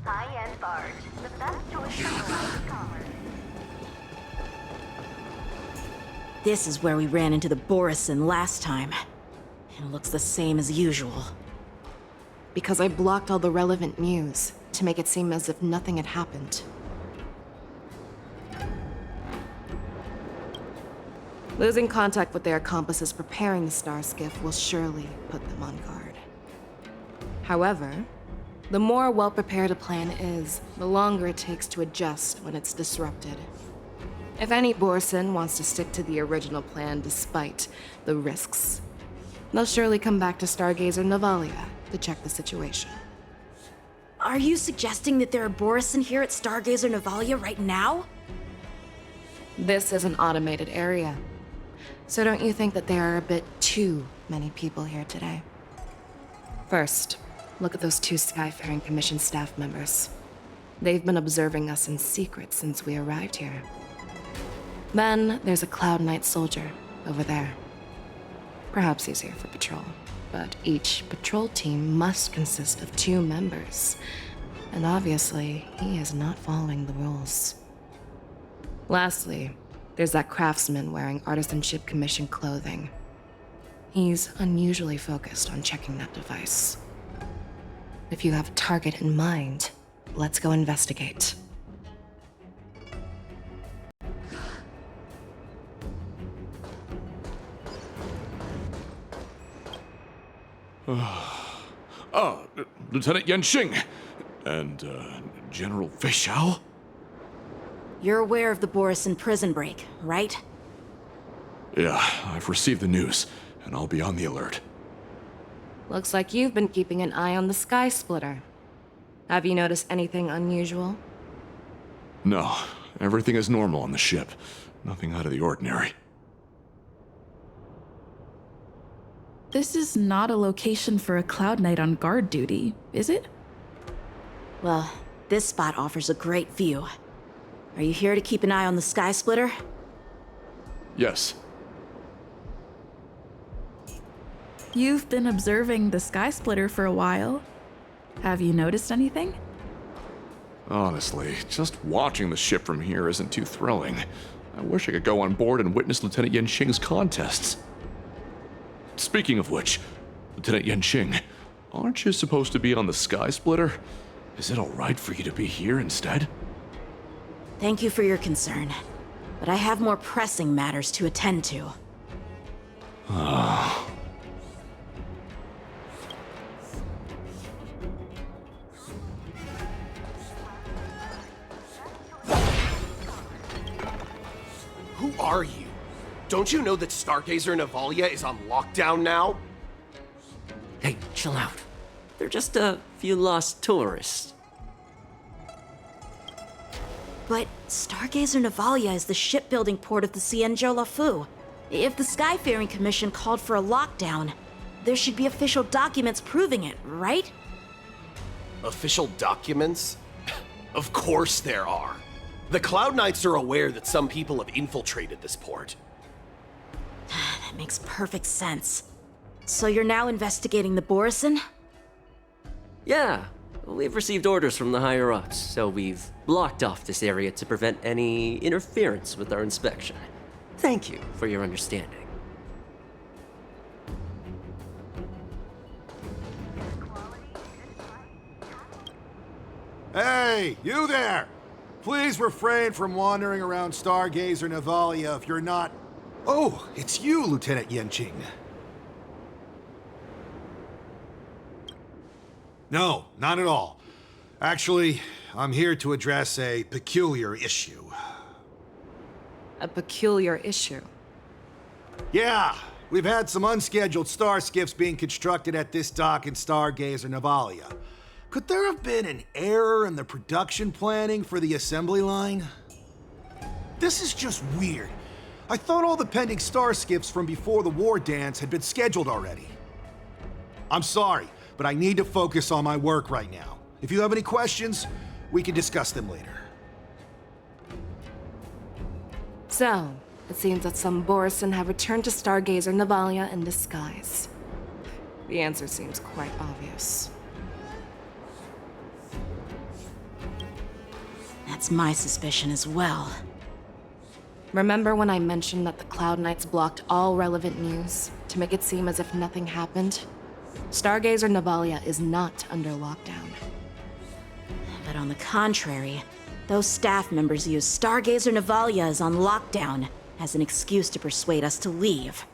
High-end barge, the best choice for galactic commerce. This is where we ran into the Borison last time. It looks the same as usual. Because I blocked all the relevant news to make it seem as if nothing had happened. Losing contact with their accomplices preparing the star skiff will surely put them on guard. However, the more well-prepared a plan is, the longer it takes to adjust when it's disrupted. If any Borison wants to stick to the original plan despite the risks, they'll surely come back to Stargazer Navalia to check the situation. Are you suggesting that there are Borison here at Stargazer Navalia right now? This is an automated area, so don't you think that there are a bit too many people here today? First, look at those two Skyfaring Commission staff members. They've been observing us in secret since we arrived here. Then there's a Cloud Knight soldier over there. Perhaps he's here for patrol, but each patrol team must consist of 2 members. And obviously, he is not following the rules. Lastly, there's that craftsman wearing Artisanship Commission clothing. He's unusually focused on checking that device. If you have a target in mind, let's go investigate. Lieutenant Yenxing and General Feixiao? You're aware of the Borison prison break, right? Yeah, I've received the news, and I'll be on the alert. Looks like you've been keeping an eye on the Sky Splitter. Have you noticed anything unusual? No, everything is normal on the ship. Nothing out of the ordinary. This is not a location for a Cloud Knight on guard duty, is it? Well, this spot offers a great view. Are you here to keep an eye on the Sky Splitter? Yes. You've been observing the Sky Splitter for a while. Have you noticed anything? Honestly, just watching the ship from here isn't too thrilling. I wish I could go on board and witness Lieutenant Yenxing's contests. Speaking of which, Lieutenant Yenxing, aren't you supposed to be on the Sky Splitter? Is it alright for you to be here instead? Thank you for your concern, but I have more pressing matters to attend to. Who are you? Don't you know that Stargazer Navalia is on lockdown now? Hey, chill out. They're just a few lost tourists. But Stargazer Navalia is the shipbuilding port of the Cienjo Lafu. If the Skyfaring Commission called for a lockdown, there should be official documents proving it, right? Official documents? Of course there are. The Cloud Knights are aware that some people have infiltrated this port. That makes perfect sense. So you're now investigating the Borison? Yeah, we've received orders from the higher-ups, so we've blocked off this area to prevent any interference with our inspection. Thank you for your understanding. Hey, you there! Please refrain from wandering around Stargazer Navalia if you're not... Oh, it's you, Lieutenant Yenxing. No, not at all. Actually, I'm here to address a peculiar issue. A peculiar issue. Yeah, we've had some unscheduled star skiffs being constructed at this dock in Stargazer Navalia. Could there have been an error in the production planning for the assembly line? This is just weird. I thought all the pending star skiffs from before the war dance had been scheduled already. I'm sorry, but I need to focus on my work right now. If you have any questions, we can discuss them later. So, it seems that some Borison have returned to Stargazer Navalia in disguise. The answer seems quite obvious. That's my suspicion as well. Remember when I mentioned that the Cloud Knights blocked all relevant news to make it seem as if nothing happened? Stargazer Navalia is not under lockdown. But on the contrary, those staff members use Stargazer Navalia is on lockdown as an excuse to persuade us to leave.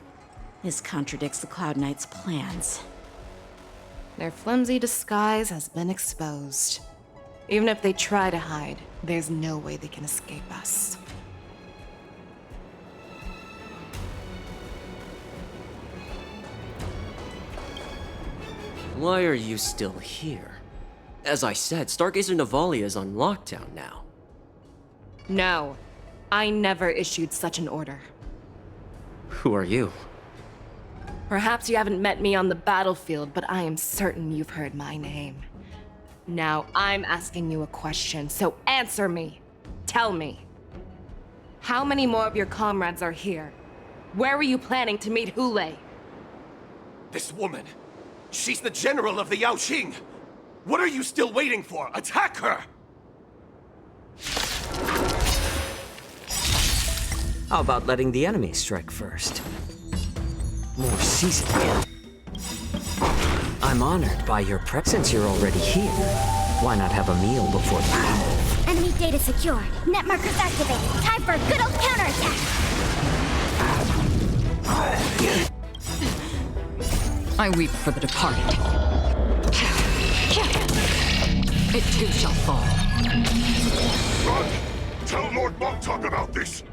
This contradicts the Cloud Knights' plans. Their flimsy disguise has been exposed. Even if they try to hide, there's no way they can escape us. Why are you still here? As I said, Stargazer Navalia is on lockdown now. No, I never issued such an order. Who are you? Perhaps you haven't met me on the battlefield, but I am certain you've heard my name. Now I'm asking you a question, so answer me. Tell me. How many more of your comrades are here? Where were you planning to meet Hule? This woman, she's the general of the Yaoqing. What are you still waiting for? Attack her! How about letting the enemy strike first? More seasoned. I'm honored by your presence. You're already here. Why not have a meal before you leave? Enemy data secure. Net markers activated. Time for a good old counterattack. I weep for the departed. It too shall fall. Run! Tell Lord Montauk about this!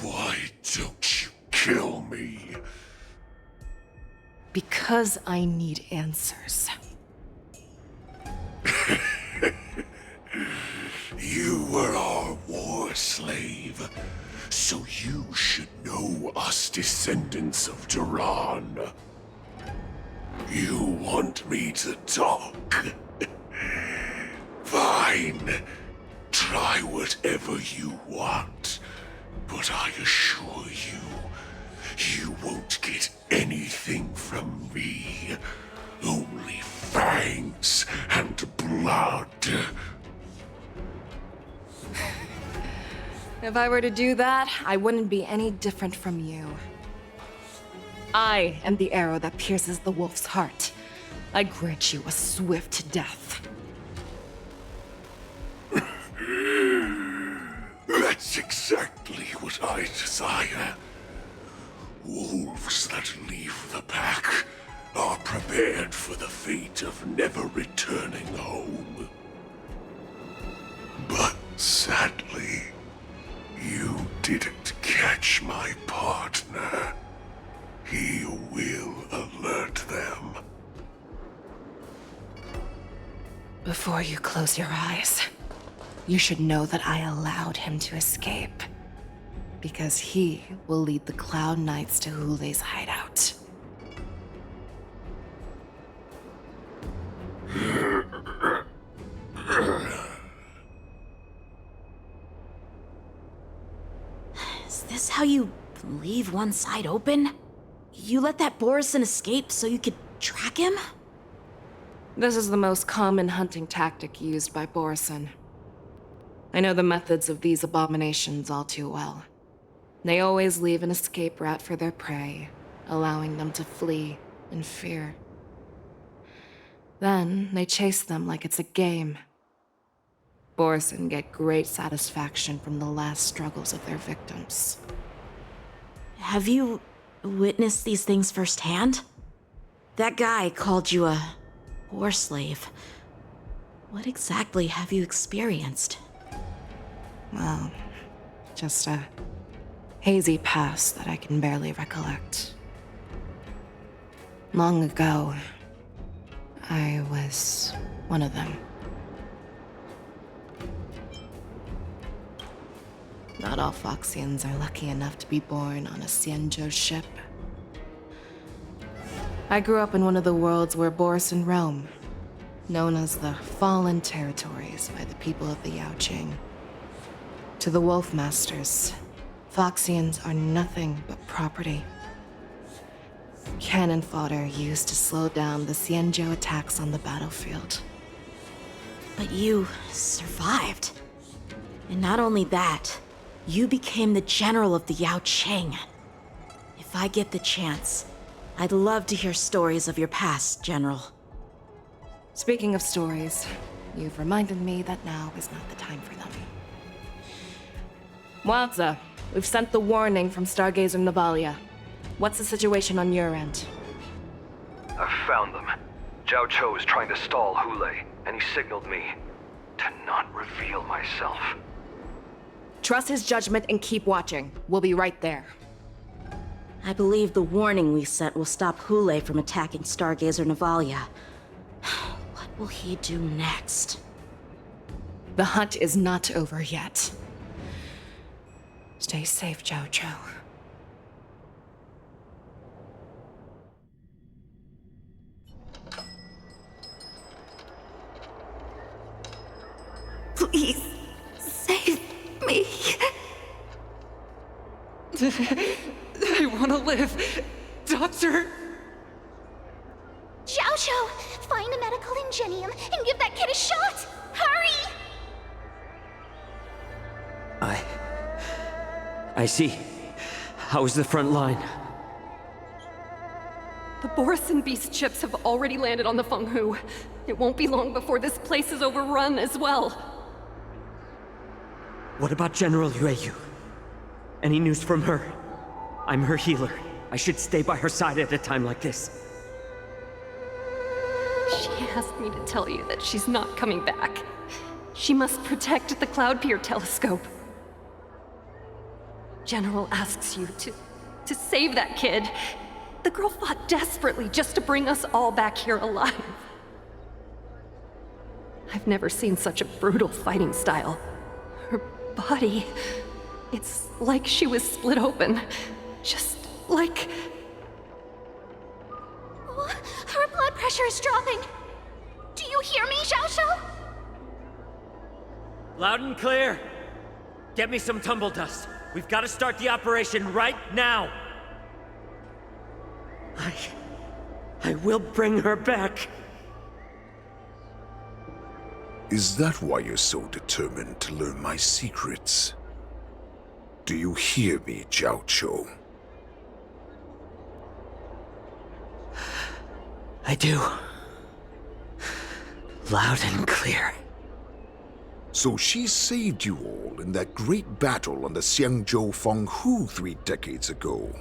Why don't you kill me? Because I need answers. You were our war slave, so you should know us descendants of Duran. You want me to talk? Fine. Try whatever you want, but I assure you, you won't get anything from me. Only fangs and blood. If I were to do that, I wouldn't be any different from you. I am the arrow that pierces the wolf's heart. I grant you a swift death. That's exactly what I desire. Wolves that leave the pack are prepared for the fate of never returning home. But sadly, you didn't catch my partner. He will alert them. Before you close your eyes, you should know that I allowed him to escape. Because he will lead the Cloud Knights to Hule's hideout. Is this how you leave one side open? You let that Borison escape so you could track him? This is the most common hunting tactic used by Borison. I know the methods of these abominations all too well. They always leave an escape route for their prey, allowing them to flee in fear. Then they chase them like it's a game. Borison get great satisfaction from the last struggles of their victims. Have you witnessed these things firsthand? That guy called you a war slave. What exactly have you experienced? Well, just a hazy past that I can barely recollect. Long ago, I was one of them. Not all Foxians are lucky enough to be born on a Xianzhou ship. I grew up in one of the worlds where Borison roam, known as the Fallen Territories by the people of the Yaoqing. To the Wolf Masters, Foxians are nothing but property. Cannon fodder used to slow down the Xianzhou attacks on the battlefield. But you survived. And not only that, you became the general of the Yao Cheng. If I get the chance, I'd love to hear stories of your past, General. Speaking of stories, you've reminded me that now is not the time for them. Wadza, we've sent the warning from Stargazer Navalia. What's the situation on your end? I've found them. Zhao Cho is trying to stall Hule, and he signaled me to not reveal myself. Trust his judgment and keep watching. We'll be right there. I believe the warning we sent will stop Hule from attacking Stargazer Navalia. What will he do next? The hunt is not over yet. Stay safe, Zhao Cho. Please, save me. I want to live. Doctor! Zhao Cho, find a medical ingenium and give that kid a shot! Hurry! I see. How's the front line? The Borisin beast chips have already landed on the Fenghu. It won't be long before this place is overrun as well. What about General Yueyu? Any news from her? I'm her healer. I should stay by her side at a time like this. She asked me to tell you that she's not coming back. She must protect the Cloud Pier telescope. General asks you to save that kid. The girl fought desperately just to bring us all back here alive. I've never seen such a brutal fighting style. Her body, it's like she was split open. Just like... Oh, her blood pressure is dropping. Do you hear me, Zhao Cho? Loud and clear. Get me some tumble dust. We've got to start the operation right now. I will bring her back. Is that why you're so determined to learn my secrets? Do you hear me, Zhao Cho? I do. Loud and clear. So she saved you all in that great battle on the Xianzhou Fenghu 3 decades ago.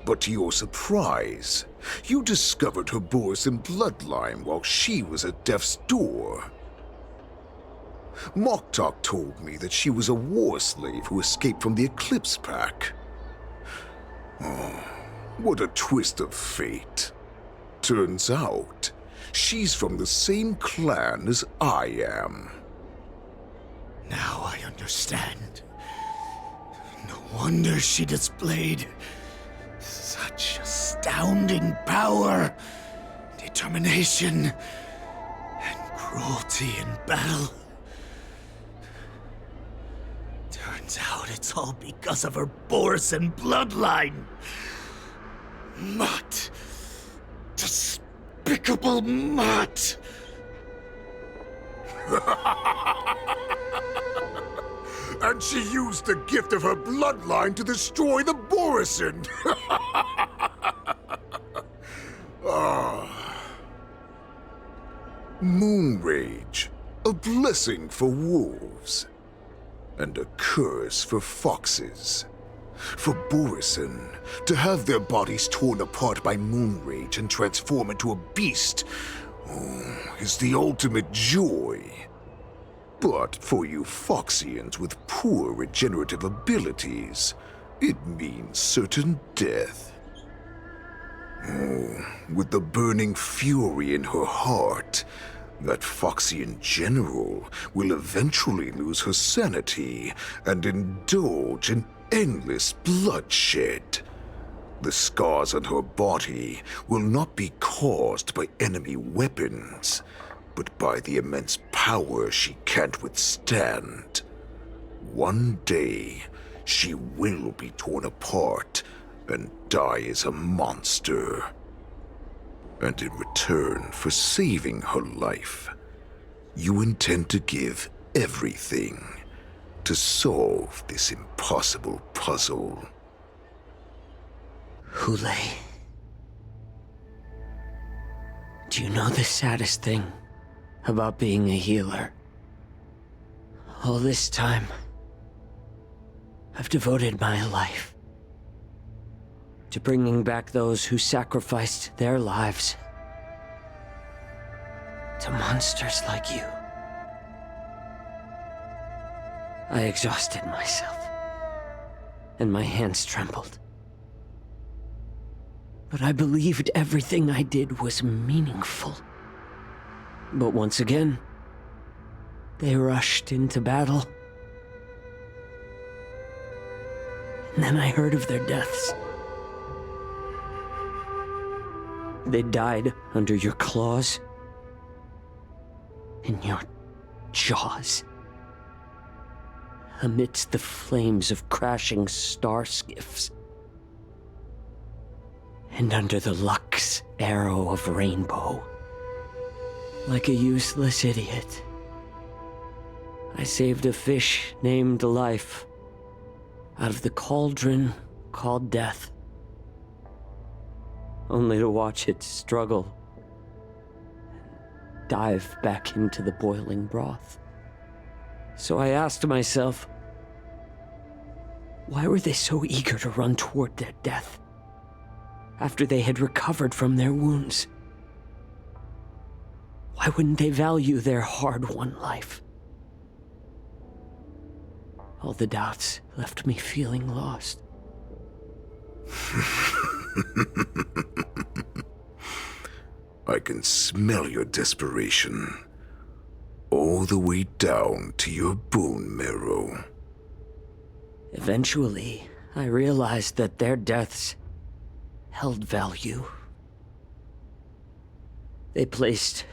But to your surprise, you discovered her Borisin bloodline while she was at death's door. Moktok told me that she was a war slave who escaped from the Eclipse Pack. Oh, what a twist of fate. Turns out, she's from the same clan as I am. Now I understand. No wonder she displayed such astounding power, determination, and cruelty in battle. Turns out it's all because of her Borisin bloodline. Mutt. Despicable mutt. And she used the gift of her bloodline to destroy the Borisin. Moon Rage, a blessing for wolves, and a curse for foxes. For Borisin, to have their bodies torn apart by Moon Rage and transform into a beast is the ultimate joy. But for you Foxians with poor regenerative abilities, it means certain death. With the burning fury in her heart, that Foxian general will eventually lose her sanity and indulge in endless bloodshed. The scars on her body will not be caused by enemy weapons, but by the immense power she can't withstand. one day, she will be torn apart and die as a monster. And in return for saving her life, you intend to give everything to solve this impossible puzzle. Hule, do you know the saddest thing about being a healer? All this time, I've devoted my life to bringing back those who sacrificed their lives to monsters like you. I exhausted myself, and my hands trembled. But I believed everything I did was meaningful. But once again, they rushed into battle. And then I heard of their deaths. They died under your claws, in your jaws, amidst the flames of crashing star skiffs, and under the Lux arrow of rainbow. Like a useless idiot, I saved a fish named Life out of the cauldron called Death, only to watch it struggle and dive back into the boiling broth. So I asked myself, why were they so eager to run toward their death after they had recovered from their wounds? Why wouldn't they value their hard-won life? All the doubts left me feeling lost. I can smell your desperation, all the way down to your bone marrow. Eventually, I realized that their deaths held value. They placed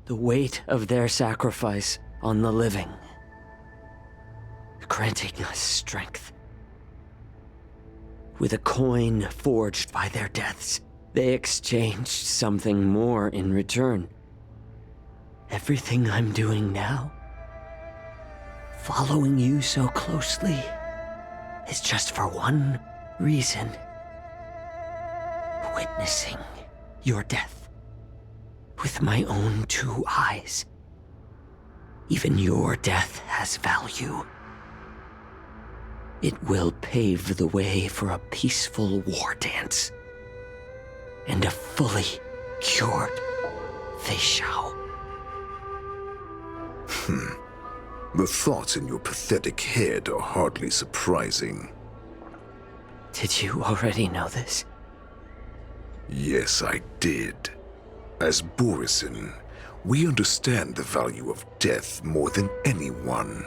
the weight of their sacrifice on the living, granting us strength. With a coin forged by their deaths, they exchanged something more in return. Everything I'm doing now, following you so closely, is just for one reason: witnessing your death with my own two eyes. Even your death has value. It will pave the way for a peaceful war dance and a fully cured Fei Shao. The thoughts in your pathetic head are hardly surprising. Did you already know this? Yes, I did. As Borisin, we understand the value of death more than anyone.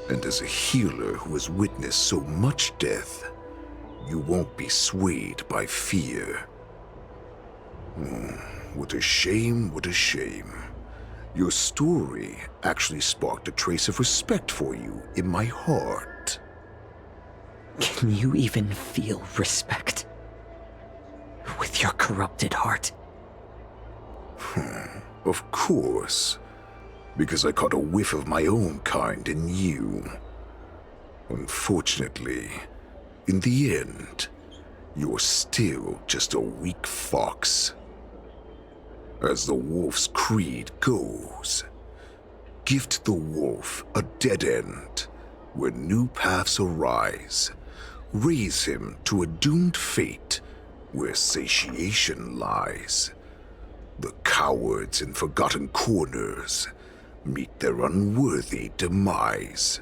And as a healer who has witnessed so much death, you won't be swayed by fear. What a shame, what a shame. Your story actually sparked a trace of respect for you in my heart. Can you even feel respect with your corrupted heart? Of course. Because I caught a whiff of my own kind in you. Unfortunately, in the end, you're still just a weak fox. As the wolf's creed goes, gift the wolf a dead end where new paths arise. Raise him to a doomed fate where satiation lies. The cowards in forgotten corners meet their unworthy demise.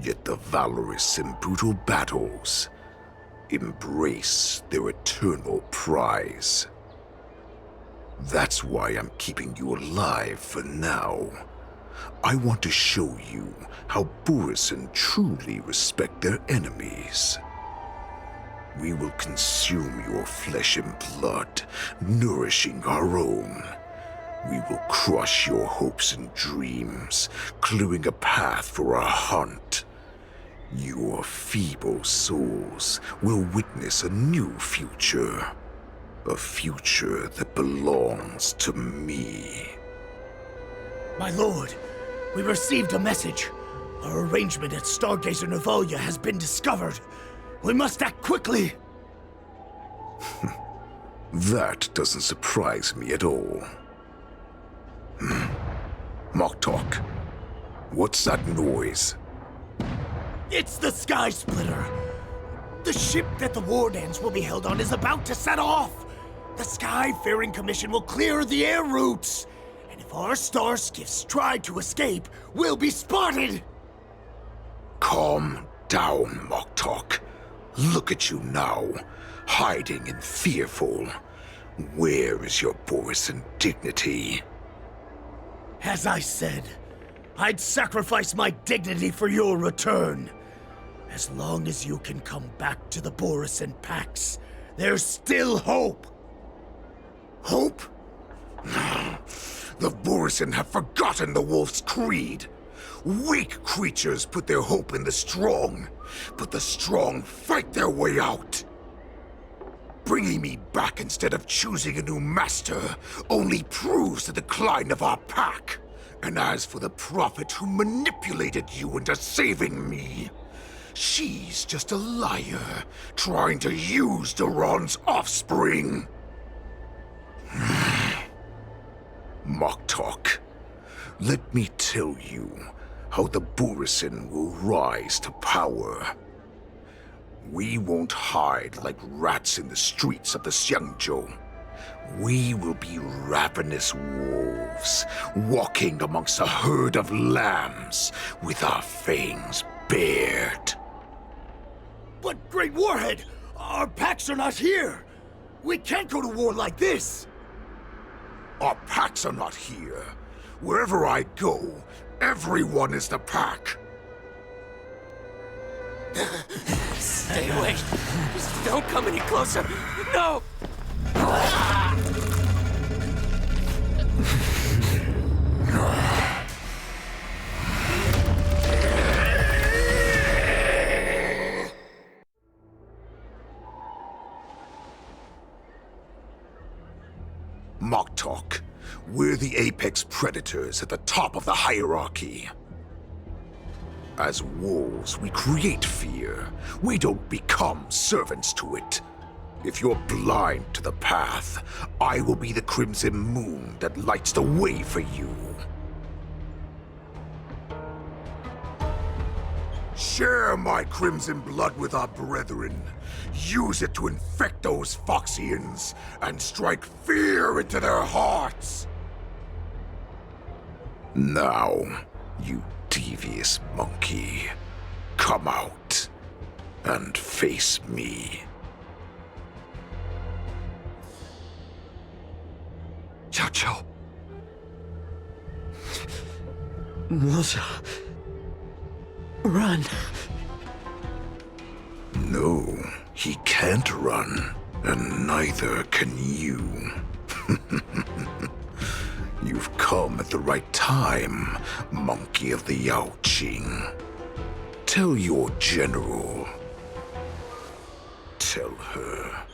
Yet the valorous in brutal battles embrace their eternal prize. That's why I'm keeping you alive for now. I want to show you how Borisin truly respect their enemies. We will consume your flesh and blood, nourishing our own. We will crush your hopes and dreams, clearing a path for our hunt. Your feeble souls will witness a new future. A future that belongs to me. My lord, we received a message. Our arrangement at Stargazer Navalia has been discovered. We must act quickly. That doesn't surprise me at all. Moktok, what's that noise? It's the Sky Splitter. The ship that the Wardens will be held on is about to set off. The Skyfaring Commission will clear the air routes. And if our star skiffs try to escape, we'll be spotted. Calm down, Moktok. Look at you now, hiding and fearful. Where is your Borisan dignity? As I said, I'd sacrifice my dignity for your return. As long as you can come back to the Borisan Pax, there's still hope. Hope? The Borisan have forgotten the Wolf's creed. Weak creatures put their hope in the strong, but the strong fight their way out. Bringing me back instead of choosing a new master only proves the decline of our pack. And as for the prophet who manipulated you into saving me, she's just a liar trying to use Duran's offspring. Moktok, let me tell you how the Borisan will rise to power. We won't hide like rats in the streets of the Xiangzhou. We will be ravenous wolves, walking amongst a herd of lambs with our fangs bared. But, Great Warhead, our packs are not here. We can't go to war like this. Our packs are not here. Wherever I go, everyone is the pack. Stay away. Just don't come any closer. No! Moktok, we're the apex predators at the top of the hierarchy. As wolves, we create fear. We don't become servants to it. If you're blind to the path, I will be the crimson moon that lights the way for you. Share my crimson blood with our brethren. Use it to infect those Foxians and strike fear into their hearts. Now, you devious monkey, come out and face me. Chow Chow. Milja. Run. No, he can't run, and neither can you. You've come at the right time, monkey of the Yaoqing. Tell your general. Tell her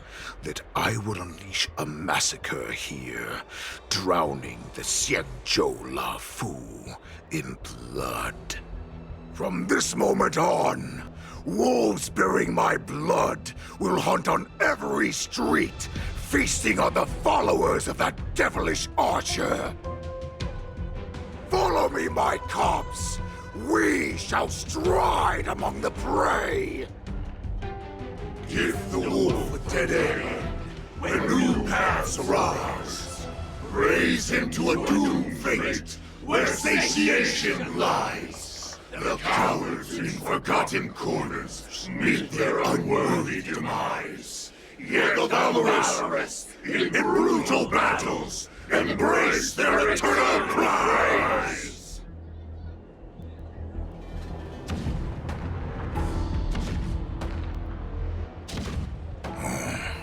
that I will unleash a massacre here, drowning the Xiangzhou La Fu in blood. From this moment on, wolves bearing my blood will hunt on every street, feasting on the followers of that devilish archer. Follow me, my cubs. We shall stride among the prey. Give the wolf a dead end when new paths arise. Raise him to a doomed fate where satiation lies. The cowards in forgotten corners meet their unworthy demise. Yet the valorous in brutal battles embrace their eternal prize.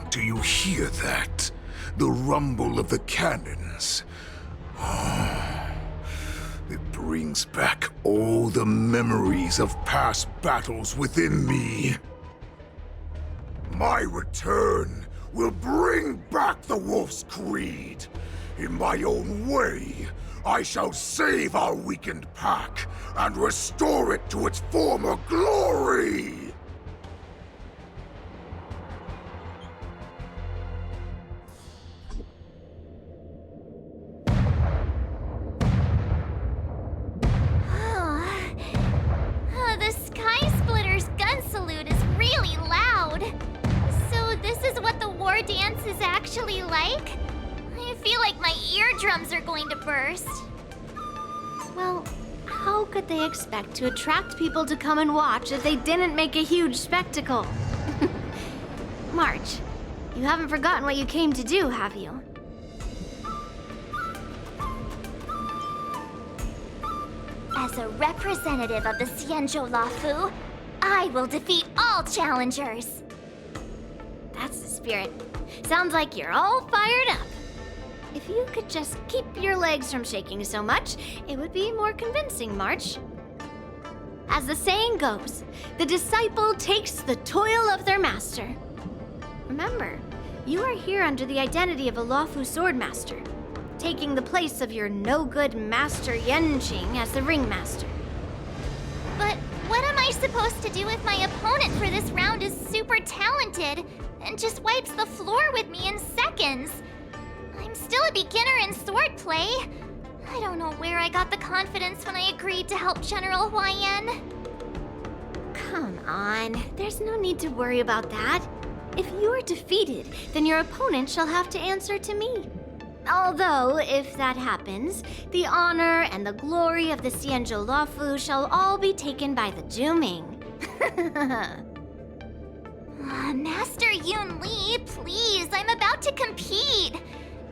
Do you hear that? The rumble of the cannons. It brings brings back all the memories of past battles within me. My return will bring back the Wolf's Creed. In my own way, I shall save our weakened pack and restore it to its former glory! The Sky Splitter's gun salute is really loud. So this is what the war dance is actually like? I feel like my eardrums are going to burst. Well, how could they expect to attract people to come and watch if they didn't make a huge spectacle? March, you haven't forgotten what you came to do, have you? As a representative of the Xianzhou Lafu, I will defeat all challengers. That's the spirit. Sounds like you're all fired up. If you could just keep your legs from shaking so much, it would be more convincing, March. As the saying goes, the disciple takes the toil of their master. Remember, you are here under the identity of a Lafu swordmaster, taking the place of your no-good master Yenqing as the ringmaster. But what am I supposed to do if my opponent for this round is super talented and just wipes the floor with me in seconds? I'm still a beginner in swordplay. I don't know where I got the confidence when I agreed to help General Huaiyan. Come on, there's no need to worry about that. If you are defeated, then your opponent shall have to answer to me. Although, if that happens, the honor and the glory of the Xianzhou Lafu shall all be taken by the Juming. Master Yun Li, please, I'm about to compete.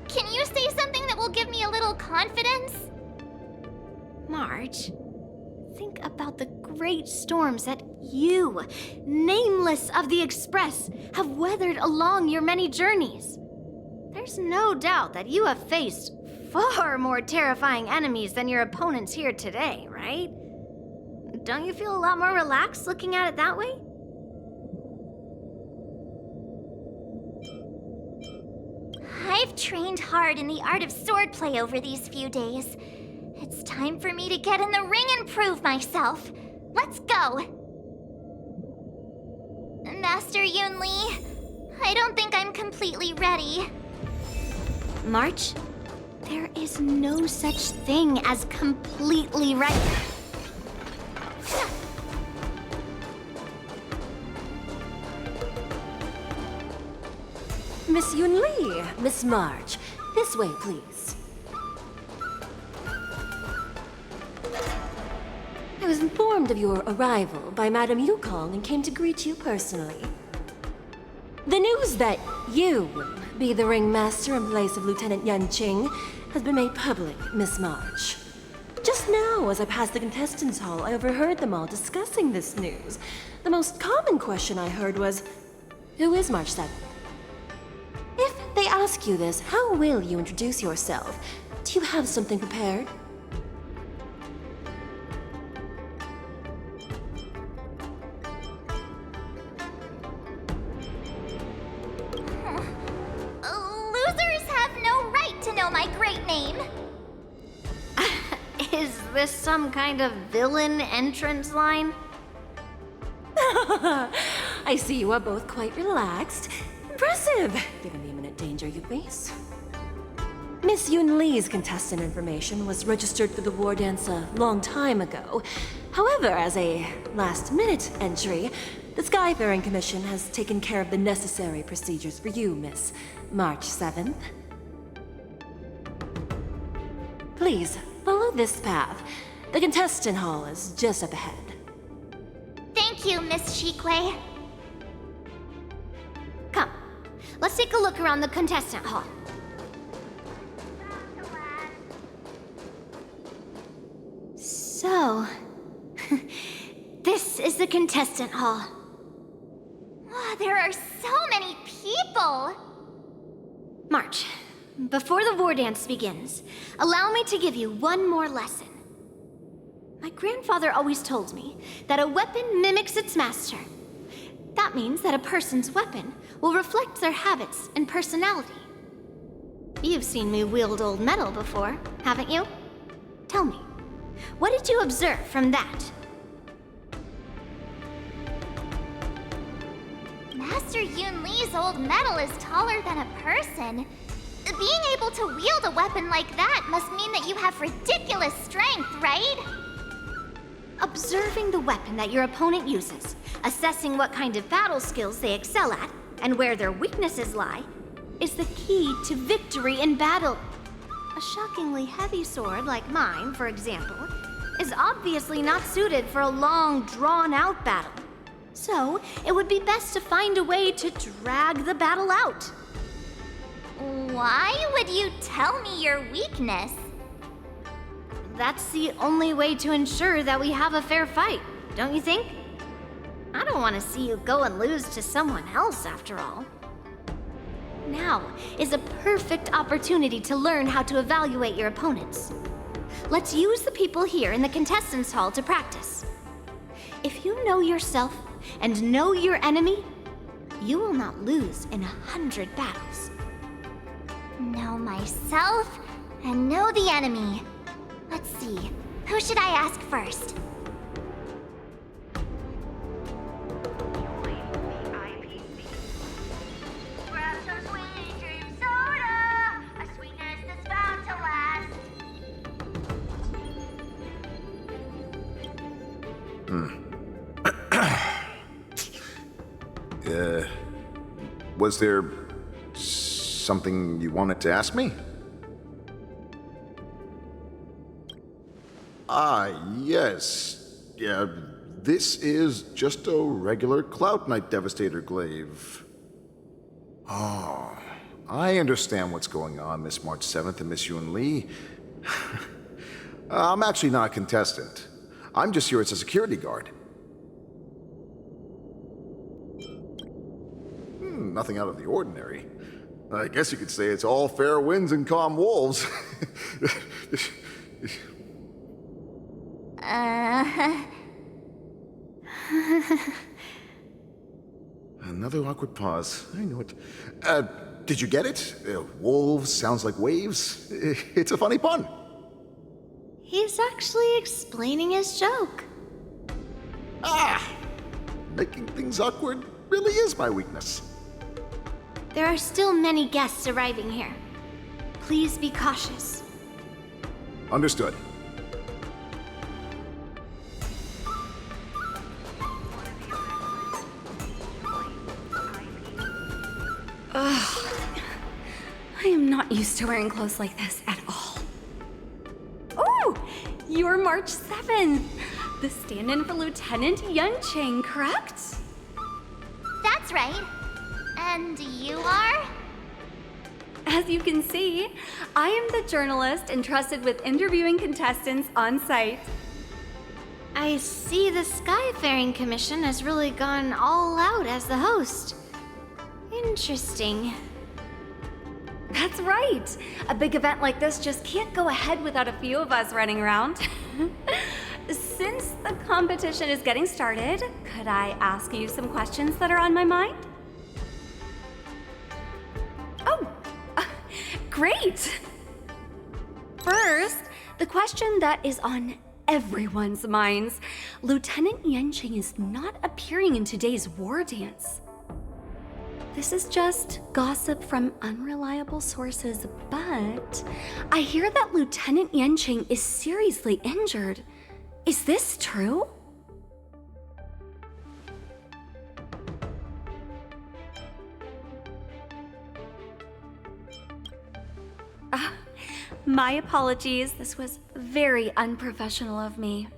Can you say something that will give me a little confidence? March, think about the great storms that you, nameless of the Express, have weathered along your many journeys. There's no doubt that you have faced far more terrifying enemies than your opponents here today, right? Don't you feel a lot more relaxed looking at it that way? I've trained hard in the art of swordplay over these few days. It's time for me to get in the ring and prove myself. Let's go! Master Yun Li, I don't think I'm completely ready. March, there is no such thing as completely right. Miss Yun Li, Miss March, this way, please. I was informed of your arrival by Madame Yukong and came to greet you personally. The news that you will be the ringmaster in place of Lieutenant Yenqing has been made public, Miss March. Just now, as I passed the contestants' hall, I overheard them all discussing this news. The most common question I heard was, who is March 7th? If they ask you this, how will you introduce yourself? Do you have something prepared? Losers have no right to know my great name. Is this some kind of villain entrance line? I see you are both quite relaxed. Impressive, given the imminent danger you face. Miss Yun Li's contestant information was registered for the war dance a long time ago. However, as a last-minute entry, the Skyfaring Commission has taken care of the necessary procedures for you, Miss March 7th. Please, follow this path. The contestant hall is just up ahead. Thank you, Miss Shikwe. Come, let's take a look around the contestant hall. So, this is the contestant hall. There are so many people. March, before the war dance begins, allow me to give you one more lesson. My grandfather always told me that a weapon mimics its master. That means that a person's weapon will reflect their habits and personality. You've seen me wield old metal before, haven't you? Tell me, what did you observe from that? Master Yun Li's old metal is taller than a person. Being able to wield a weapon like that must mean that you have ridiculous strength, right? Observing the weapon that your opponent uses, assessing what kind of battle skills they excel at, and where their weaknesses lie, is the key to victory in battle. A shockingly heavy sword like mine, for example, is obviously not suited for a long, drawn-out battle. So, it would be best to find a way to drag the battle out. Why would you tell me your weakness? That's the only way to ensure that we have a fair fight, don't you think? I don't want to see you go and lose to someone else, after all. Now is a perfect opportunity to learn how to evaluate your opponents. Let's use the people here in the contestants hall to practice. If you know yourself and know your enemy, you will not lose in 100 battles. Know myself and know the enemy. Let's see, who should I ask first? Grab some sweet dream soda, a sweetness that's bound to last. Was there something you wanted to ask me? Yes. Yeah, this is just a regular Cloud Knight Devastator glaive. Oh, I understand what's going on, Miss March 7th and Miss Yun Li. I'm actually not a contestant. I'm just here as a security guard. Nothing out of the ordinary. I guess you could say it's all fair winds and calm wolves. Another awkward pause. I know it. Did you get it? Wolves sounds like waves. It's a funny pun. He's actually explaining his joke. Making things awkward really is my weakness. There are still many guests arriving here. Please be cautious. Understood. I am not used to wearing clothes like this at all. Oh, you're March 7th, the stand-in for Lieutenant Yunqing, correct? That's right. And you are? As you can see, I am the journalist entrusted with interviewing contestants on site. I see the Skyfaring Commission has really gone all out as the host. Interesting. That's right. A big event like this just can't go ahead without a few of us running around. Since the competition is getting started, could I ask you some questions that are on my mind? Oh, great! First, the question that is on everyone's minds. Lieutenant Yunqing is not appearing in today's war dance. This is just gossip from unreliable sources, but I hear that Lieutenant Yunqing is seriously injured. Is this true? My apologies. This was very unprofessional of me.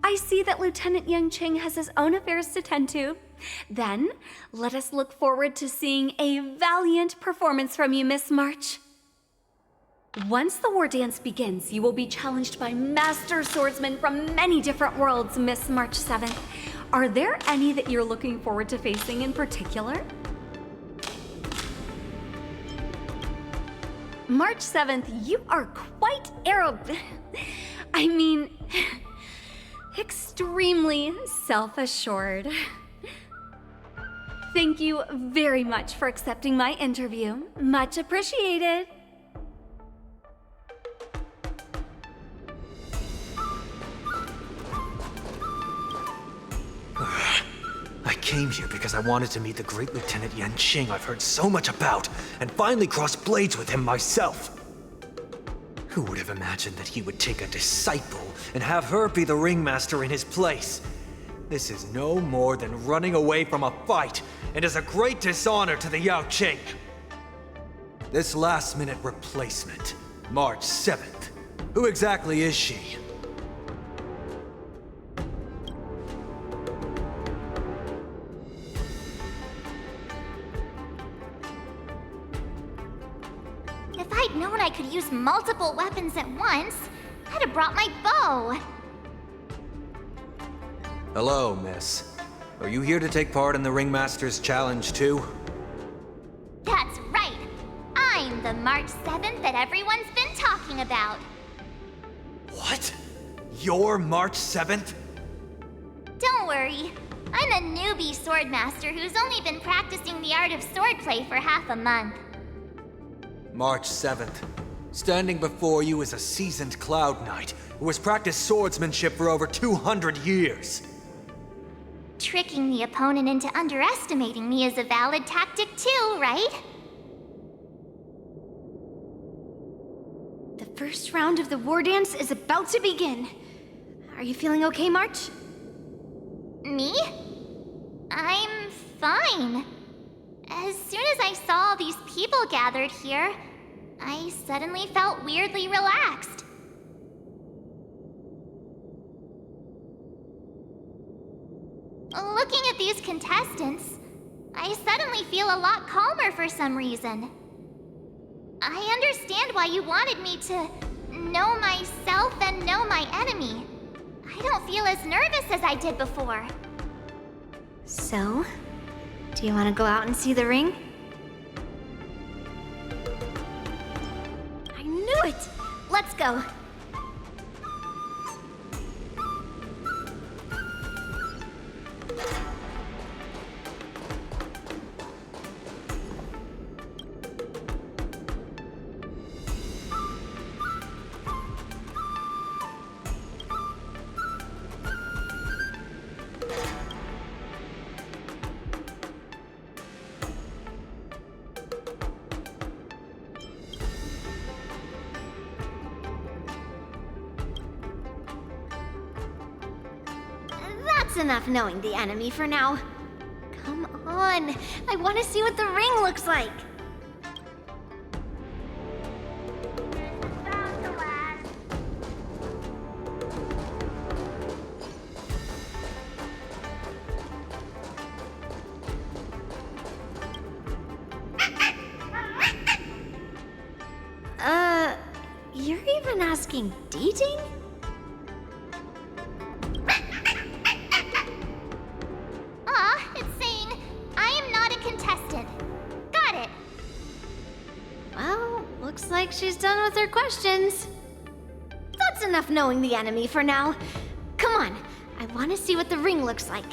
I see that Lieutenant Yunqing has his own affairs to tend to. Then, let us look forward to seeing a valiant performance from you, Miss March. Once the war dance begins, you will be challenged by master swordsmen from many different worlds, Miss March 7th. Are there any that you're looking forward to facing in particular? March 7th, you are quite I mean, extremely self-assured. Thank you very much for accepting my interview. Much appreciated. I came here because I wanted to meet the great Lieutenant Yanqing I've heard so much about, and finally cross blades with him myself. Who would have imagined that he would take a disciple and have her be the ringmaster in his place? This is no more than running away from a fight, and is a great dishonor to the Yaoqing. This last-minute replacement, March 7th. Who exactly is she? If I'd known I could use multiple weapons at once, I'd have brought my bow. Hello, miss. Are you here to take part in the Ringmaster's Challenge too? That's right. I'm the March 7th that everyone's been talking about. What? You're March 7th? Don't worry. I'm a newbie swordmaster who's only been practicing the art of swordplay for half a month. March 7th. Standing before you is a seasoned Cloud Knight who has practiced swordsmanship for over 200 years. Tricking the opponent into underestimating me is a valid tactic too, right? The first round of the war dance is about to begin. Are you feeling okay, March? Me? I'm fine. As soon as I saw all these people gathered here, I suddenly felt weirdly relaxed. Looking at these contestants, I suddenly feel a lot calmer for some reason. I understand why you wanted me to know myself and know my enemy. I don't feel as nervous as I did before. So, do you want to go out and see the ring? I knew it! Let's go. That's enough knowing the enemy for now. Come on, I want to see what the ring looks like. You're even asking dating? It's saying I am not a contestant. Got it. Well, looks like she's done with her questions. That's enough knowing the enemy for now. Come on, I want to see what the ring looks like.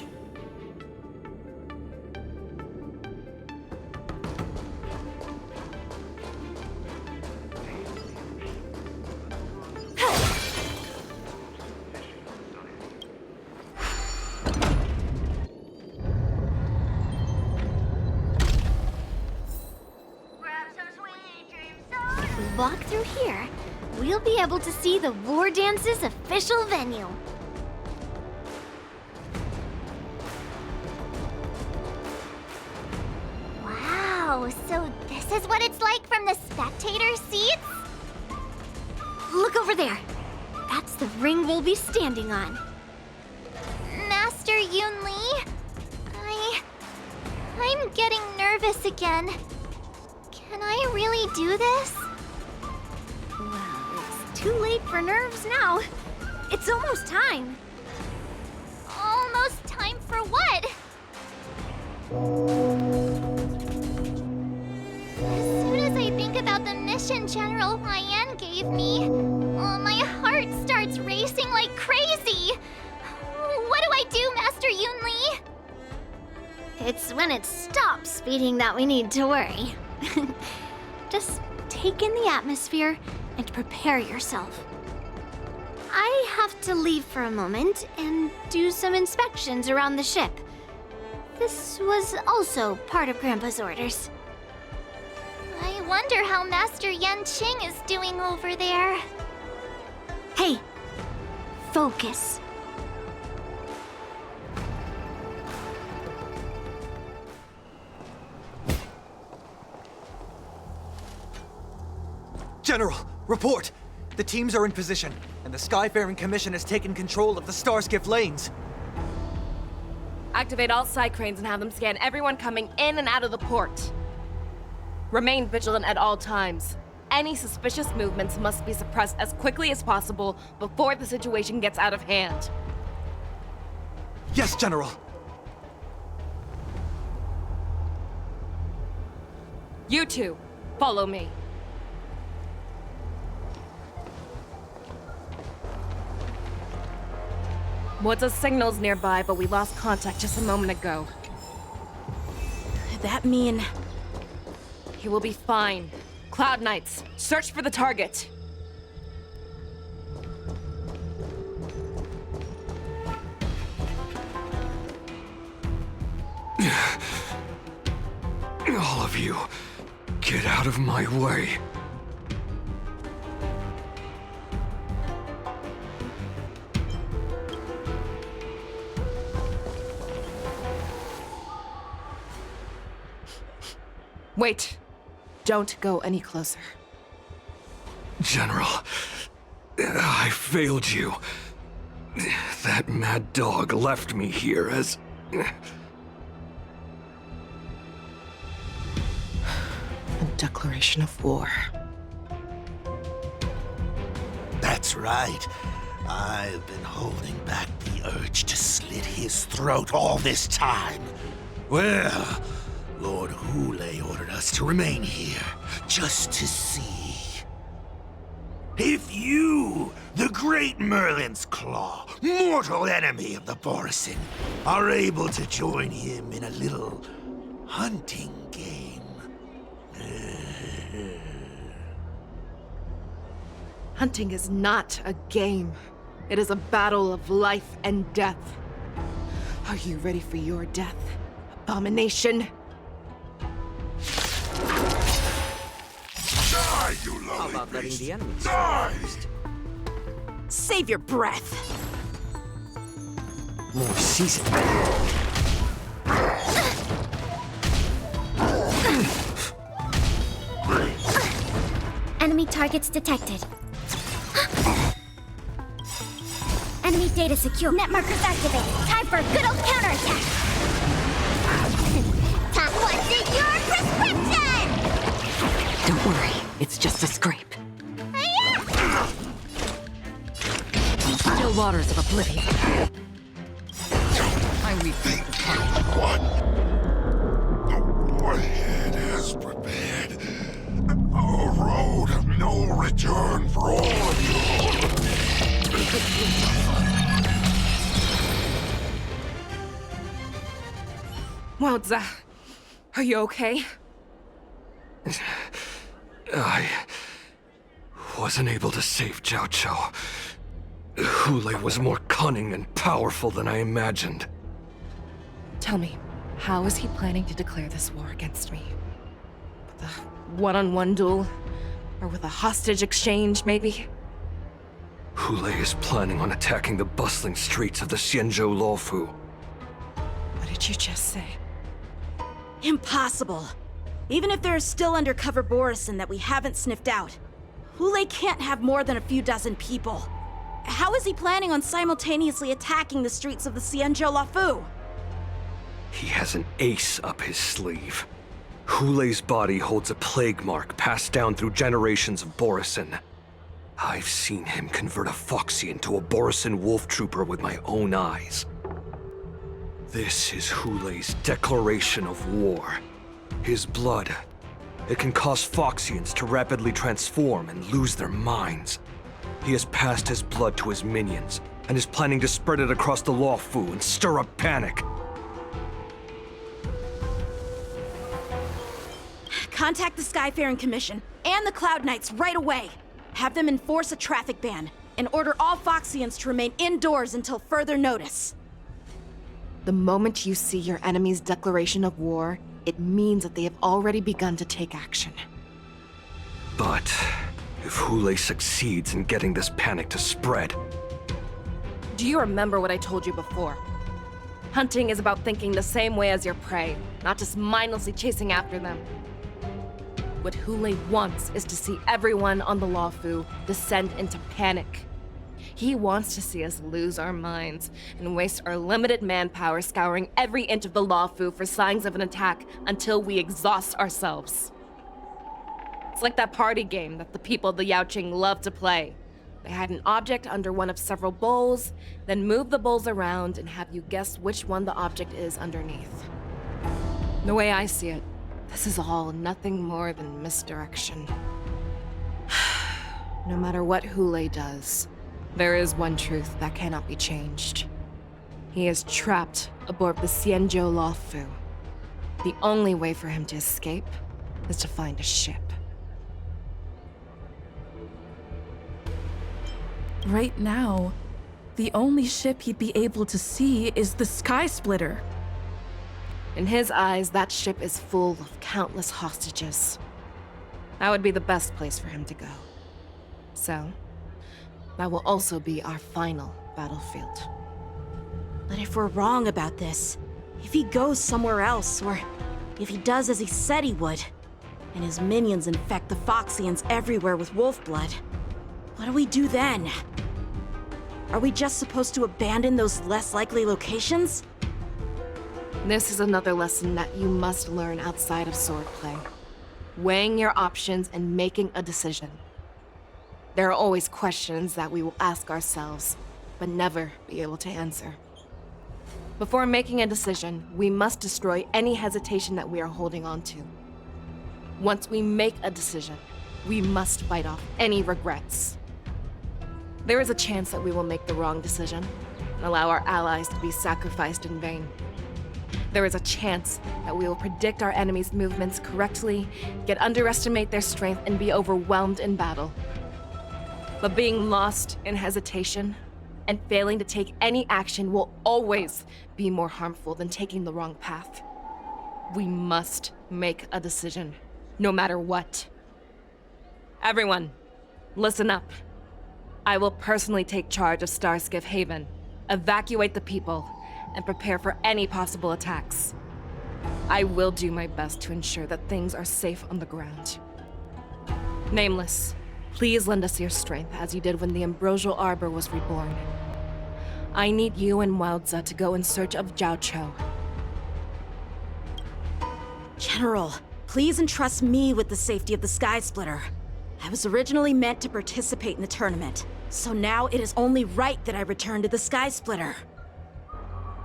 If we walk through here, we'll be able to see the war dance's official venue. Wow, so this is what it's like from the spectator seats? Look over there. That's the ring we'll be standing on. Master Yoon Lee? I'm getting nervous again. Can I really do this? Well, it's too late for nerves now. It's almost time. Almost time for what? As soon as I think about the mission General Hyen gave me, my heart starts racing like crazy. It's when it stops speeding that we need to worry. Just take in the atmosphere and prepare yourself. I have to leave for a moment and do some inspections around the ship. This was also part of Grandpa's orders. I wonder how Master Yanqing is doing over there. Hey, focus. General, report! The teams are in position, and the Skyfaring Commission has taken control of the Starskiff lanes. Activate all side cranes and have them scan everyone coming in and out of the port. Remain vigilant at all times. Any suspicious movements must be suppressed as quickly as possible before the situation gets out of hand. Yes, General! You two, follow me. What's signals nearby, but we lost contact just a moment ago. Could that mean... He will be fine. Cloud Knights, search for the target. All of you, get out of my way. Wait. Don't go any closer. General, I failed you. That mad dog left me here as... A declaration of war. That's right. I've been holding back the urge to slit his throat all this time. Well, Lord Hule ordered us to remain here, just to see. If you, the great Merlin's Claw, mortal enemy of the Borisin, are able to join him in a little hunting game. Hunting is not a game. It is a battle of life and death. Are you ready for your death, abomination? Die, you lowly How about letting beast. the enemies Die! first? Save your breath! More seasoned. Enemy targets detected. Enemy data secure. Net markers activated. Time for a good old counterattack. What's in your prescription? Don't worry, it's just a scrape. Still waters of oblivion. I repeat. What? The warhead has prepared a road of no return for all of you. Wowza, are you okay? I wasn't able to save Jiao Chou. Hule was more cunning and powerful than I imagined. Tell me, how is he planning to declare this war against me? With a one-on-one duel? Or with a hostage exchange, maybe? Hule is planning on attacking the bustling streets of the Xianzhou Luofu. What did you just say? Impossible. Even if there are still undercover Borisin that we haven't sniffed out, Hule can't have more than a few dozen people. How is he planning on simultaneously attacking the streets of the Xianzhou Luofu? He has an ace up his sleeve. Hule's body holds a plague mark passed down through generations of Borisin. I've seen him convert a Foxy into a Borisin wolf trooper with my own eyes. This is Hule's declaration of war. His blood. It can cause Foxians to rapidly transform and lose their minds. He has passed his blood to his minions, and is planning to spread it across the Luofu and stir up panic. Contact the Skyfaring Commission and the Cloud Knights right away. Have them enforce a traffic ban and order all Foxians to remain indoors until further notice. The moment you see your enemy's declaration of war, it means that they have already begun to take action. But if Hule succeeds in getting this panic to spread... Do you remember what I told you before? Hunting is about thinking the same way as your prey, not just mindlessly chasing after them. What Hule wants is to see everyone on the Lawfu descend into panic. He wants to see us lose our minds and waste our limited manpower scouring every inch of the Lawfu for signs of an attack until we exhaust ourselves. It's like that party game that the people of the Yaoqing love to play. They hide an object under one of several bowls, then move the bowls around and have you guess which one the object is underneath. The way I see it, this is all nothing more than misdirection. No matter what Hule does, there is one truth that cannot be changed. He is trapped aboard the Xianzhou Lawfu. The only way for him to escape is to find a ship. Right now, the only ship he'd be able to see is the Sky Splitter. In his eyes, that ship is full of countless hostages. That would be the best place for him to go. So, that will also be our final battlefield. But if we're wrong about this, if he goes somewhere else, or if he does as he said he would, and his minions infect the Foxians everywhere with wolf blood, what do we do then? Are we just supposed to abandon those less likely locations? This is another lesson that you must learn outside of swordplay. Weighing your options and making a decision. There are always questions that we will ask ourselves, but never be able to answer. Before making a decision, we must destroy any hesitation that we are holding on to. Once we make a decision, we must fight off any regrets. There is a chance that we will make the wrong decision and allow our allies to be sacrificed in vain. There is a chance that we will predict our enemies' movements correctly, yet underestimate their strength and be overwhelmed in battle. But being lost in hesitation and failing to take any action will always be more harmful than taking the wrong path. We must make a decision, no matter what. Everyone, listen up. I will personally take charge of Starskiff Haven, evacuate the people, and prepare for any possible attacks. I will do my best to ensure that things are safe on the ground. Nameless, please lend us your strength as you did when the Ambrosial Arbor was reborn. I need you and Wildza to go in search of Zhao Cho. General, please entrust me with the safety of the Sky Splitter. I was originally meant to participate in the tournament, so now it is only right that I return to the Sky Splitter.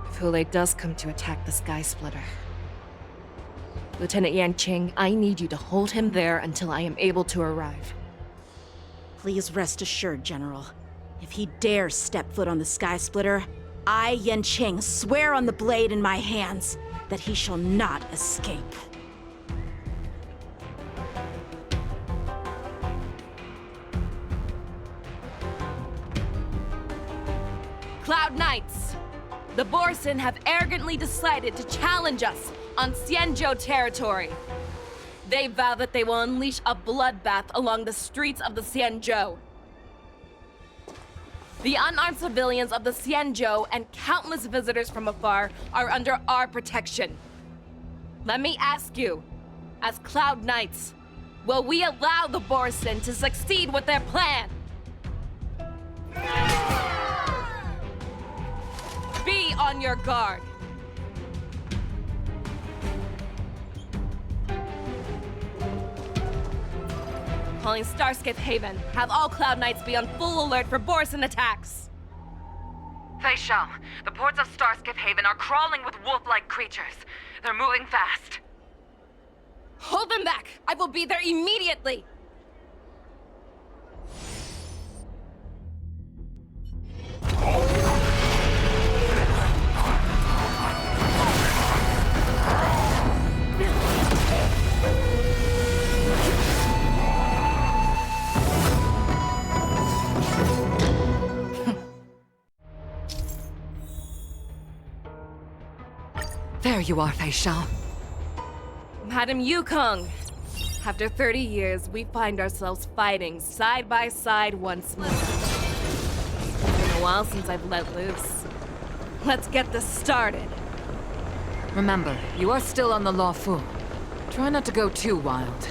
If Hule does come to attack the Sky Splitter, Lieutenant Yanqing, I need you to hold him there until I am able to arrive. Please rest assured, General. If he dares step foot on the Sky Splitter, I, Yanqing, swear on the blade in my hands that he shall not escape. Cloud Knights! The Borsin have arrogantly decided to challenge us on Xianzhou territory. They vow that they will unleash a bloodbath along the streets of the Xianzhou. The unarmed civilians of the Xianzhou and countless visitors from afar are under our protection. Let me ask you, as Cloud Knights, will we allow the Borsin to succeed with their plan? Be on your guard. Calling Starskiff Haven. Have all Cloud Knights be on full alert for Borsin attacks. Fei Shao, the ports of Starskiff Haven are crawling with wolf-like creatures. They're moving fast. Hold them back! I will be there immediately! There you are, Fei Shao. Madam Yukong. After 30 years, we find ourselves fighting side by side once more. It's been a while since I've let loose. Let's get this started. Remember, you are still on the Law Fu. Try not to go too wild.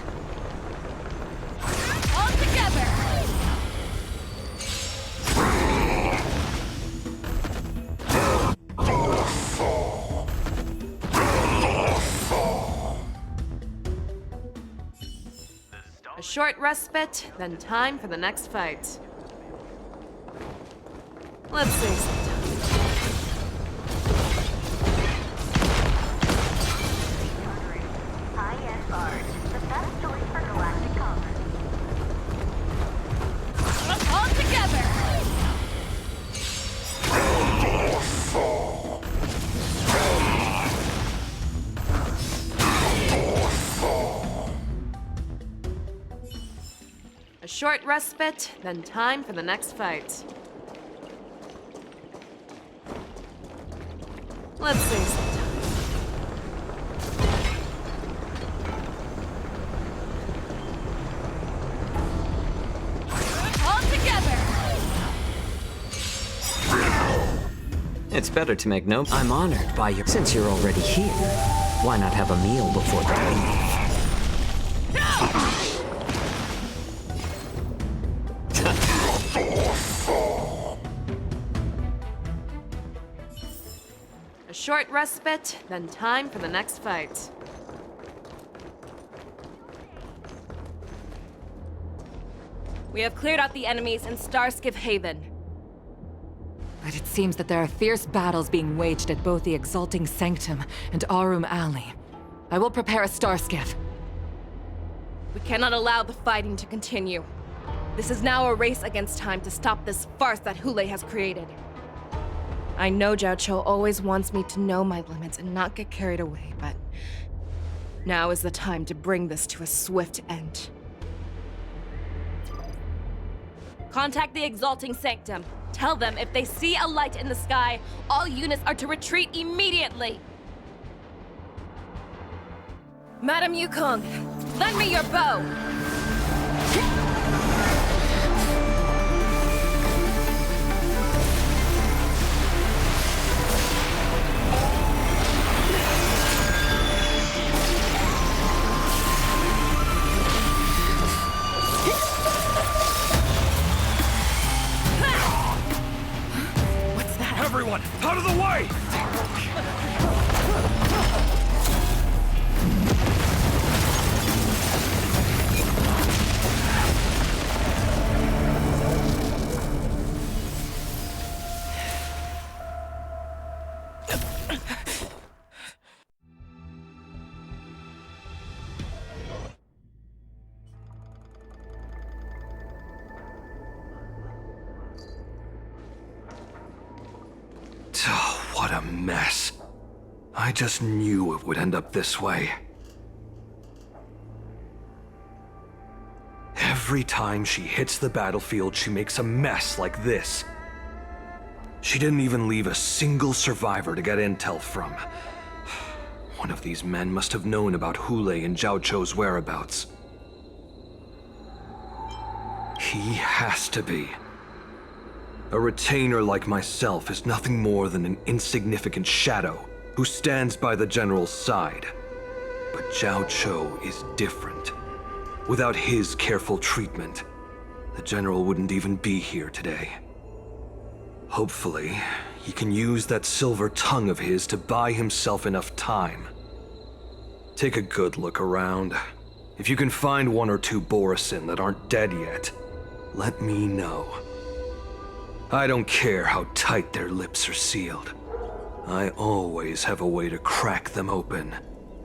All together! A short respite, then time for the next fight. Let's save some time. All together! A short respite, then time for the next fight. Let's save some time. All together! It's better to make no. I'm honored by your. Since you're already here, why not have a meal before the leave? A short respite, then time for the next fight. We have cleared out the enemies in Starskiff Haven. But it seems that there are fierce battles being waged at both the Exalting Sanctum and Arum Alley. I will prepare a Starskiff. We cannot allow the fighting to continue. This is now a race against time to stop this farce that Hule has created. I know Zhao Cho always wants me to know my limits and not get carried away, but now is the time to bring this to a swift end. Contact the Exalting Sanctum. Tell them if they see a light in the sky, all units are to retreat immediately. Madam Yukong, lend me your bow. Everyone, out of the way! What a mess. I just knew it would end up this way. Every time she hits the battlefield, she makes a mess like this. She didn't even leave a single survivor to get intel from. One of these men must have known about Hule and Zhao Cho's whereabouts. He has to be. A retainer like myself is nothing more than an insignificant shadow who stands by the general's side. But Zhao Cho is different. Without his careful treatment, the general wouldn't even be here today. Hopefully, he can use that silver tongue of his to buy himself enough time. Take a good look around. If you can find one or two Borisin that aren't dead yet, let me know. I don't care how tight their lips are sealed. I always have a way to crack them open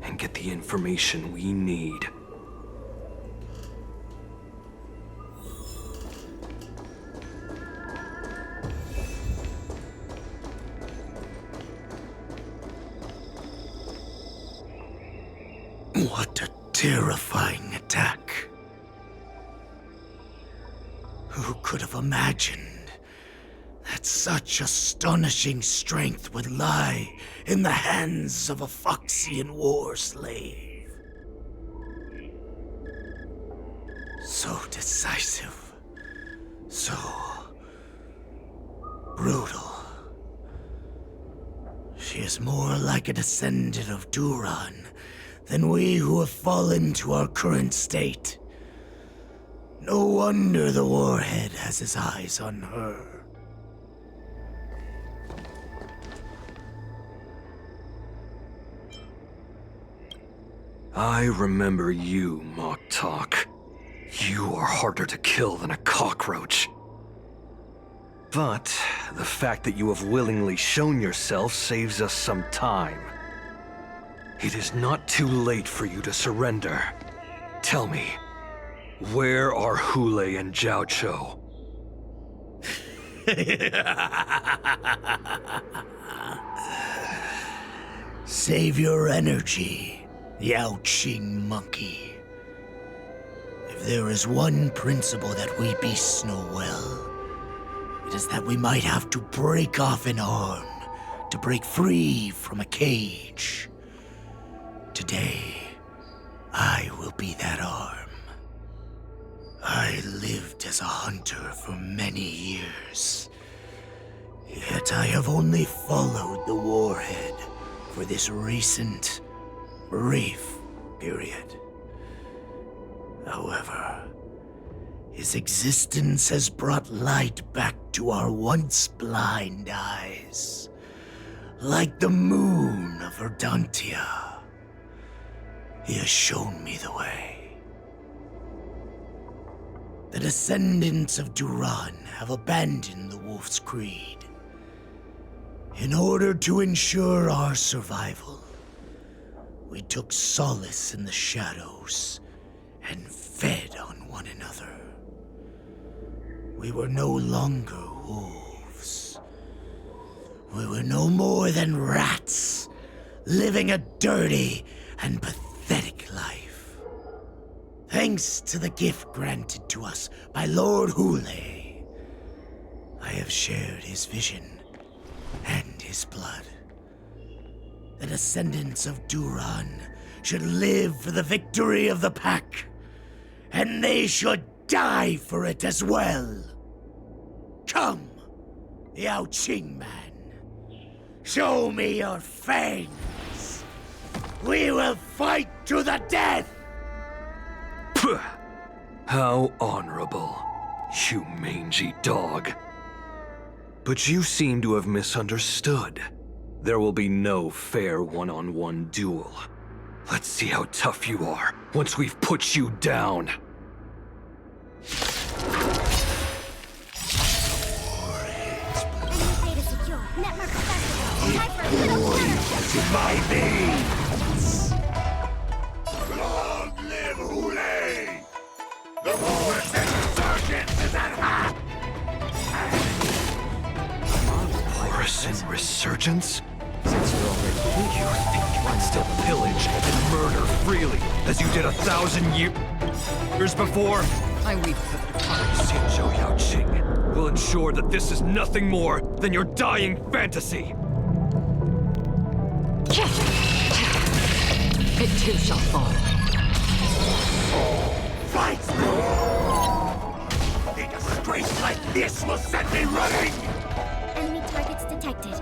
and get the information we need. What a terrifying attack. Who could have imagined that Such astonishing strength would lie in the hands of a Foxian war slave. So decisive. So brutal. She is more like a descendant of Duran than we who have fallen to our current state. No wonder the Warhead has his eyes on her. I remember you, Mock Talk. You are harder to kill than a cockroach. But the fact that you have willingly shown yourself saves us some time. It is not too late for you to surrender. Tell me, where are Hule and Jiao Cho? Save your energy, Yao Qing monkey. If there is one principle that we beasts know well, it is that we might have to break off an arm to break free from a cage. Today, I will be that arm. I lived as a hunter for many years, yet I have only followed the Warhead for this recent, brief period. However, his existence has brought light back to our once blind eyes, like the moon of Verdantia. He has shown me the way. The descendants of Duran have abandoned the Wolf's Creed. In order to ensure our survival, we took solace in the shadows and fed on one another. We were no longer wolves. We were no more than rats, living a dirty and pathetic life. Thanks to the gift granted to us by Lord Hule, I have shared his vision and his blood. The descendants of Duran should live for the victory of the Pack, and they should die for it as well. Come, Yao Qing man. Show me your fangs. We will fight to the death! Puh! How honorable, you mangy dog. But you seem to have misunderstood. There will be no fair one-on-one duel. Let's see how tough you are once we've put you down. To my veins! Long live Hule! The Morris Resurgence is at hand! Morrison Resurgence? Since you're already here, you think you can still pillage and murder freely, as you did 1,000 years before? I weep for the departed Zhou Yao Qing will ensure that this is nothing more than your dying fantasy. It too shall fall. Fight! A disgrace like this will send me running! Enemy targets detected.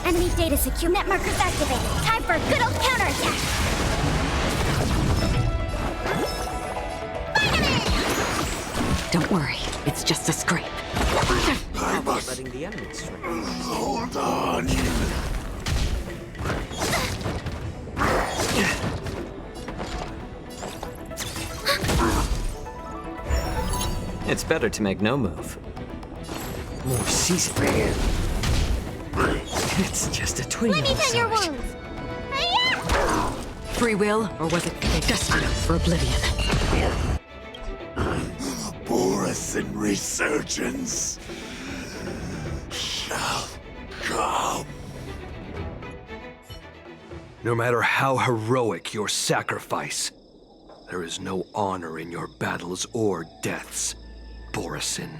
Enemy data secure. Net markers activated. Time for a good old counterattack. Don't worry, it's just a scrape. I must letting the enemy strike. Hold on. It's better to make no move. More seasoned. It's just a twinge. Let me tend your wounds. Free will, or was it destiny for oblivion? Boris and Resurgence shall come. No matter how heroic your sacrifice, there is no honor in your battles or deaths. Borisin.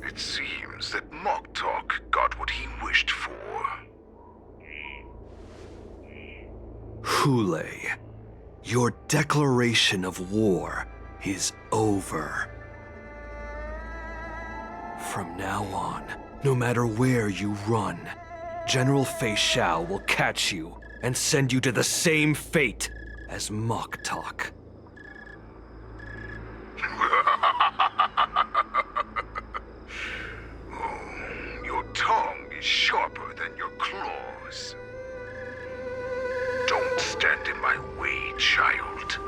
It seems that Moktok got what he wished for. Hule, your declaration of war is over. From now on, no matter where you run, General Fei Xiao will catch you and send you to the same fate as Moktok. Your tongue is sharper than your claws. Don't stand in my way, child.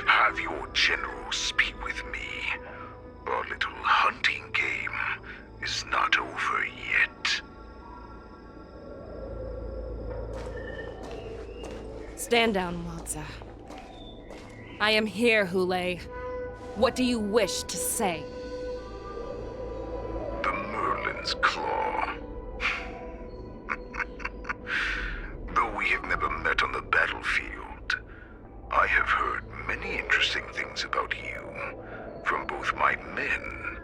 Have your general speak with me. Our little hunting game is not over yet. Stand down, Walza. I am here, Hule. What do you wish to say? The Merlin's Claw. Though we have never met on the battlefield, I have heard many interesting things about you from both my men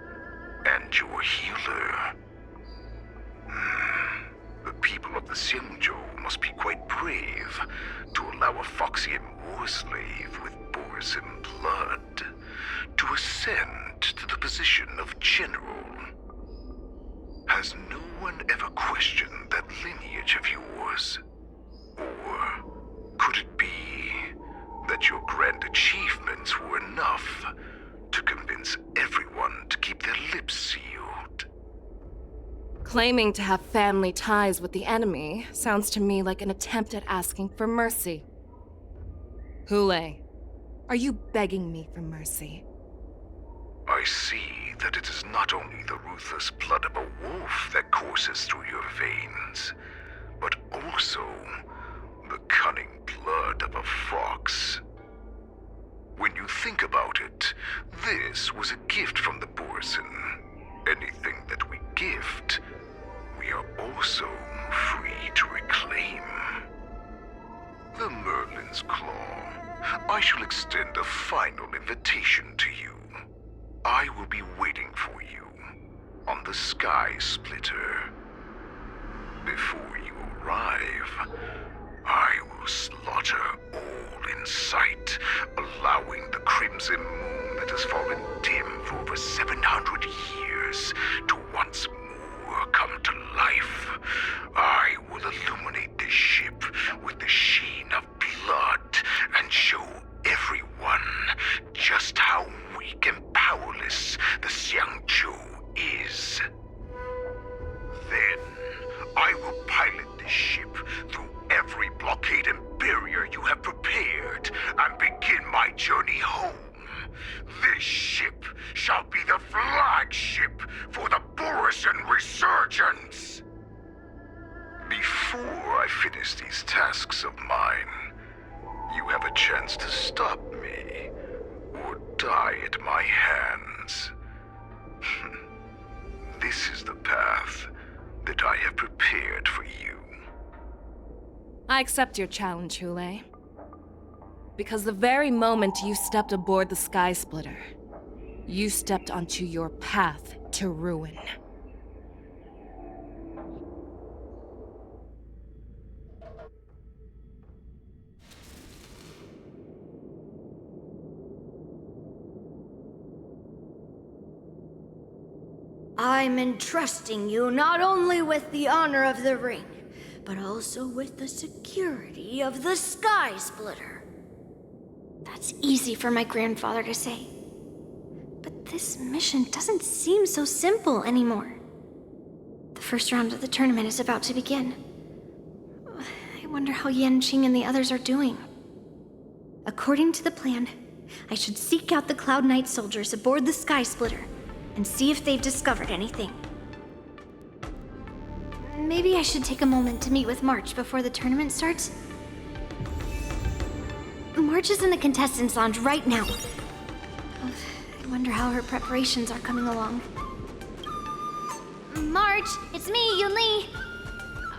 and your healer. The people of the Xiangzhou must be quite brave to allow a Foxian war slave with Borisin blood to ascend to the position of general. Has no one ever questioned that lineage of yours? Or could it be that your grand achievements were enough to convince everyone to keep their lips sealed? Claiming to have family ties with the enemy sounds to me like an attempt at asking for mercy. Hule, are you begging me for mercy? I see that it is not only the ruthless blood of a wolf that courses through your veins, but also the cunning blood of a fox. When you think about it, this was a gift from the Borisin. Anything that we gift, we are also free to reclaim. The Merlin's Claw. I shall extend a final invitation to you. I will be waiting for you on the Sky Splitter. Before you arrive, I will slaughter all in sight, allowing the crimson moon that has fallen dim for over 700 years to once more come to life. I will illuminate this ship with the sheen of blood and show everyone just how weak and powerless the Xiangzhou is. Then, I will pilot this ship through every blockade and barrier you have prepared and begin my journey home. This ship shall be the flagship for the Borisin Resurgence. Before I finish these tasks of mine, you have a chance to stop me or die at my hands. This is the path that I have prepared for you. I accept your challenge, Hule. Because the very moment you stepped aboard the Sky Splitter, you stepped onto your path to ruin. I'm entrusting you not only with the honor of the ring, but also with the security of the Sky Splitter. That's easy for my grandfather to say. But this mission doesn't seem so simple anymore. The first round of the tournament is about to begin. I wonder how Yanqing and the others are doing. According to the plan, I should seek out the Cloud Knight soldiers aboard the Sky Splitter and see if they've discovered anything. Maybe I should take a moment to meet with March before the tournament starts. March is in the contestants' lounge right now. I wonder how her preparations are coming along. March, it's me, Yunli.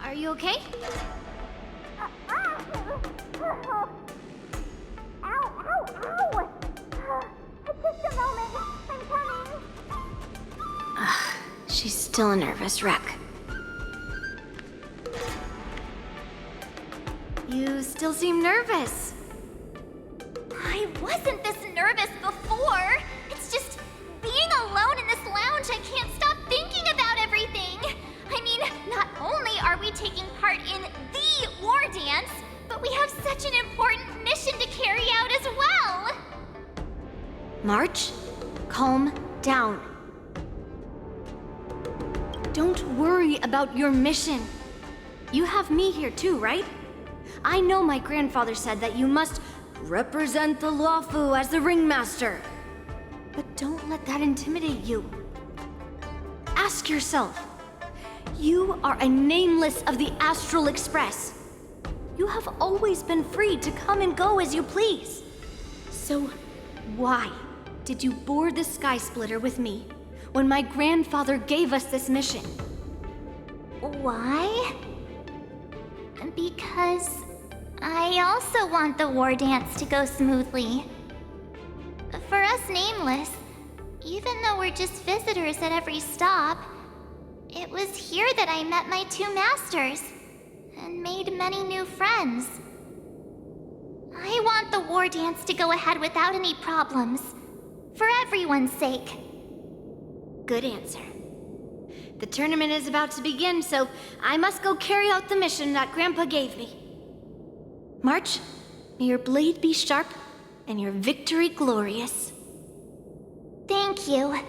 Are you okay? Ow, ow, ow! I just She's still a nervous wreck. You still seem nervous. I wasn't this nervous before. It's just being alone in this lounge, I can't stop thinking about everything. I mean, not only are we taking part in the war dance, but we have such an important mission to carry out as well. March, calm down. Don't worry about your mission. You have me here too, right? I know my grandfather said that you must represent the Luofu as the ringmaster. But don't let that intimidate you. Ask yourself, you are a nameless of the Astral Express. You have always been free to come and go as you please. So why did you board the Sky Splitter with me when my grandfather gave us this mission? Why? Because I also want the war dance to go smoothly. For us Nameless, even though we're just visitors at every stop, it was here that I met my two masters and made many new friends. I want the war dance to go ahead without any problems, for everyone's sake. Good answer. The tournament is about to begin, so I must go carry out the mission that Grandpa gave me. March, may your blade be sharp and your victory glorious. Thank you,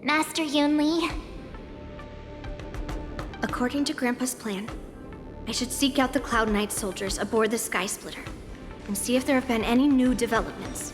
Master Yunli. According to Grandpa's plan, I should seek out the Cloud Knight soldiers aboard the Sky Splitter and see if there have been any new developments.